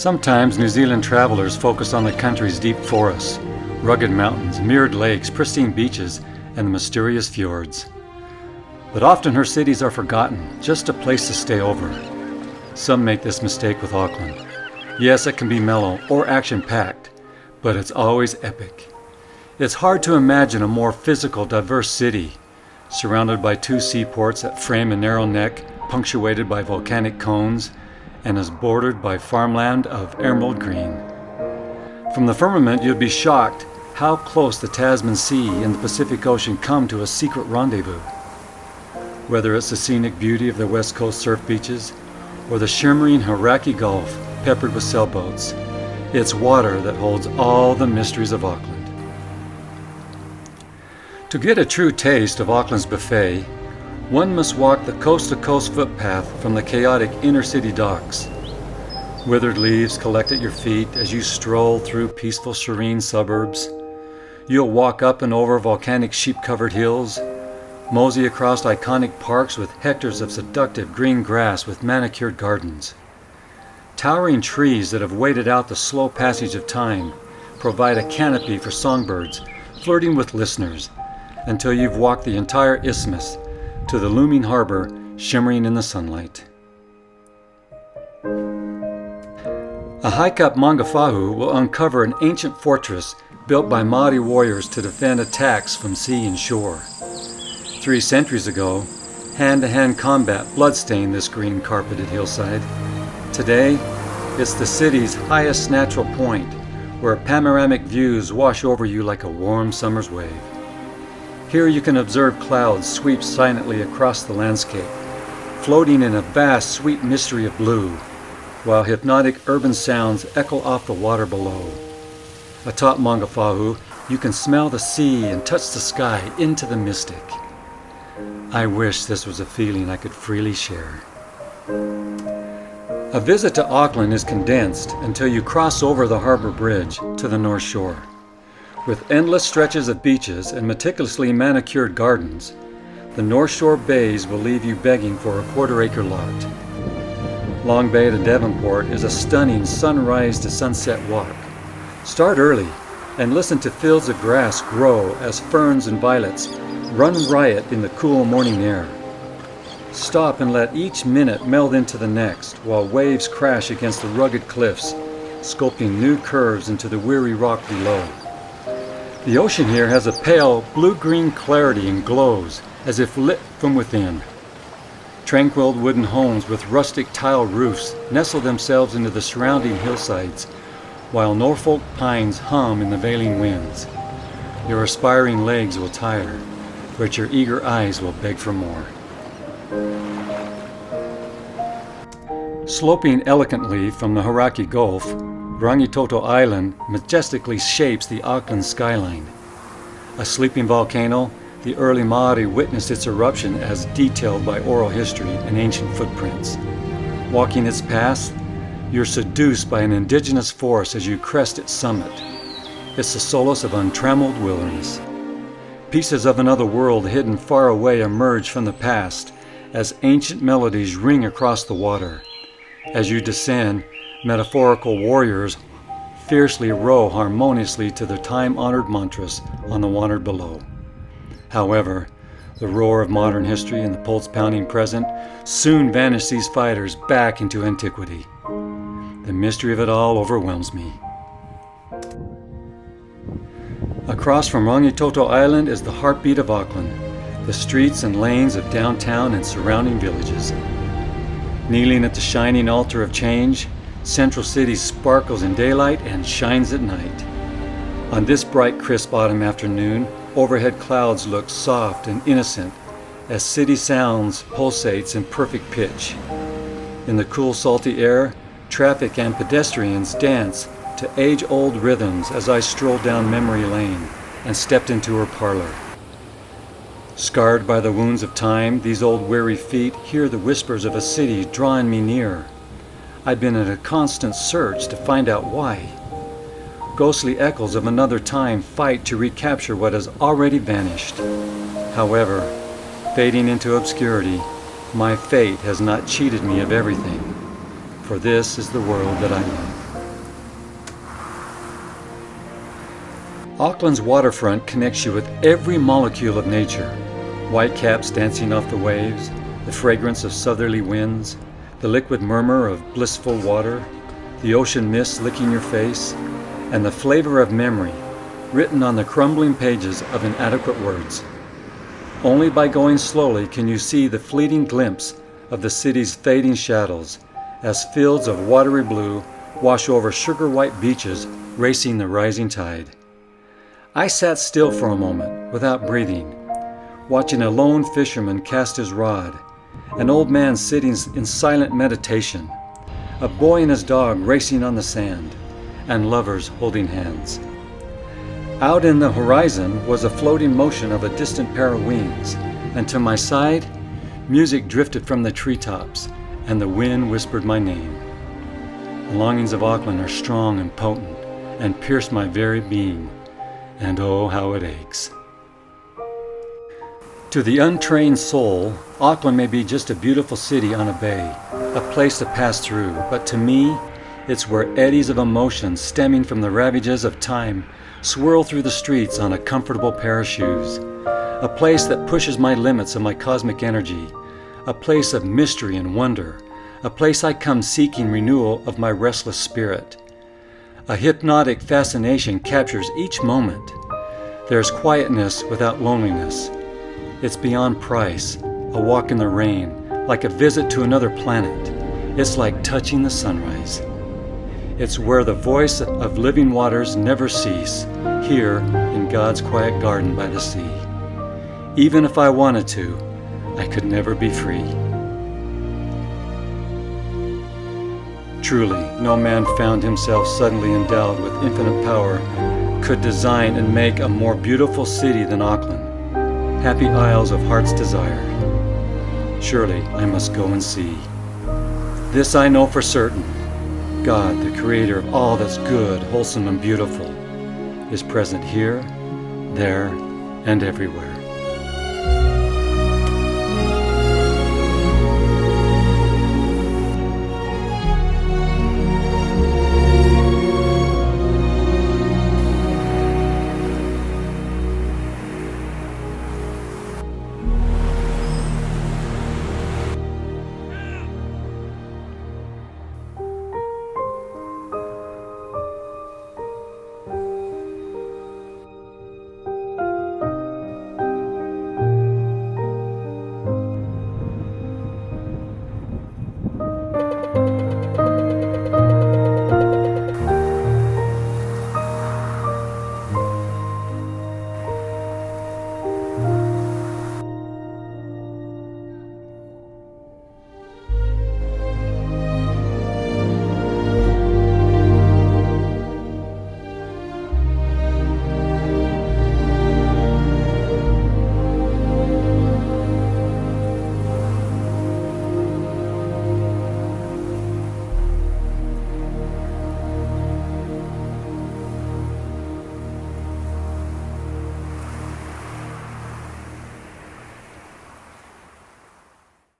Sometimes New Zealand travelers focus on the country's deep forests, rugged mountains, mirrored lakes, pristine beaches, and the mysterious fjords. But often her cities are forgotten, just a place to stay over. Some make this mistake with Auckland. Yes, it can be mellow or action-packed, but it's always epic. It's hard to imagine a more physical, diverse city, surrounded by two seaports that frame a narrow neck, punctuated by volcanic cones, and is bordered by farmland of emerald green. From the firmament, you'd be shocked how close the Tasman Sea and the Pacific Ocean come to a secret rendezvous. Whether it's the scenic beauty of the West Coast surf beaches, or the shimmering Hauraki Gulf peppered with sailboats, it's water that holds all the mysteries of Auckland. To get a true taste of Auckland's buffet, one must walk the coast-to-coast footpath from the chaotic inner-city docks. Withered leaves collect at your feet as you stroll through peaceful, serene suburbs. You'll walk up and over volcanic sheep-covered hills, mosey across iconic parks with hectares of seductive green grass with manicured gardens. Towering trees that have waited out the slow passage of time provide a canopy for songbirds flirting with listeners until you've walked the entire isthmus to the looming harbor shimmering in the sunlight. A hike up Mangafahu will uncover an ancient fortress built by Maori warriors to defend attacks from sea and shore. 3 centuries ago, hand-to-hand combat bloodstained this green-carpeted hillside. Today, it's the city's highest natural point, where panoramic views wash over you like a warm summer's wave. Here you can observe clouds sweep silently across the landscape, floating in a vast, sweet mystery of blue, while hypnotic urban sounds echo off the water below. Atop Mangafahu, you can smell the sea and touch the sky into the mystic. I wish this was a feeling I could freely share. A visit to Auckland is condensed until you cross over the harbor bridge to the North Shore. With endless stretches of beaches and meticulously manicured gardens, the North Shore bays will leave you begging for a quarter-acre lot. Long Bay to Devonport is a stunning sunrise to sunset walk. Start early and listen to fields of grass grow as ferns and violets run riot in the cool morning air. Stop and let each minute meld into the next while waves crash against the rugged cliffs, sculpting new curves into the weary rock below. The ocean here has a pale blue-green clarity and glows as if lit from within. Tranquil wooden homes with rustic tile roofs nestle themselves into the surrounding hillsides, while Norfolk pines hum in the veiling winds. Your aspiring legs will tire, but your eager eyes will beg for more. Sloping elegantly from the Hauraki Gulf, Rangitoto Island majestically shapes the Auckland skyline. A sleeping volcano, the early Maori witnessed its eruption as detailed by oral history and ancient footprints. Walking its path, you're seduced by an indigenous force as you crest its summit. It's the solace of untrammeled wilderness. Pieces of another world hidden far away emerge from the past as ancient melodies ring across the water. As you descend, metaphorical warriors fiercely row harmoniously to their time-honored mantras on the water below. However, the roar of modern history and the pulse-pounding present soon vanish these fighters back into antiquity. The mystery of it all overwhelms me. Across from Rangitoto Island is the heartbeat of Auckland, the streets and lanes of downtown and surrounding villages. Kneeling at the shining altar of change, Central City sparkles in daylight and shines at night. On this bright, crisp autumn afternoon, overhead clouds look soft and innocent as city sounds pulsates in perfect pitch. In the cool, salty air, traffic and pedestrians dance to age-old rhythms as I strolled down memory lane and stepped into her parlor. Scarred by the wounds of time, these old weary feet hear the whispers of a city drawing me near. I've been in a constant search to find out why. Ghostly echoes of another time fight to recapture what has already vanished. However, fading into obscurity, my fate has not cheated me of everything, for this is the world that I love. Auckland's waterfront connects you with every molecule of nature. Whitecaps dancing off the waves, the fragrance of southerly winds, the liquid murmur of blissful water, the ocean mist licking your face, and the flavor of memory written on the crumbling pages of inadequate words. Only by going slowly can you see the fleeting glimpse of the city's fading shadows as fields of watery blue wash over sugar-white beaches racing the rising tide. I sat still for a moment without breathing, watching a lone fisherman cast his rod, an old man sitting in silent meditation, a boy and his dog racing on the sand, and lovers holding hands. Out in the horizon was a floating motion of a distant pair of wings, and to my side, music drifted from the treetops, and the wind whispered my name. The longings of Auckland are strong and potent, and pierce my very being, and oh, how it aches. To the untrained soul, Auckland may be just a beautiful city on a bay, a place to pass through, but to me, it's where eddies of emotion stemming from the ravages of time swirl through the streets on a comfortable pair of shoes, a place that pushes my limits of my cosmic energy, a place of mystery and wonder, a place I come seeking renewal of my restless spirit. A hypnotic fascination captures each moment. There's quietness without loneliness. It's beyond price, a walk in the rain, like a visit to another planet. It's like touching the sunrise. It's where the voice of living waters never cease, here in God's quiet garden by the sea. Even if I wanted to, I could never be free. Truly, no man found himself suddenly endowed with infinite power could design and make a more beautiful city than Auckland, happy isles of heart's desire. Surely I must go and see. This I know for certain. God, the creator of all that's good, wholesome, and beautiful, is present here, there, and everywhere.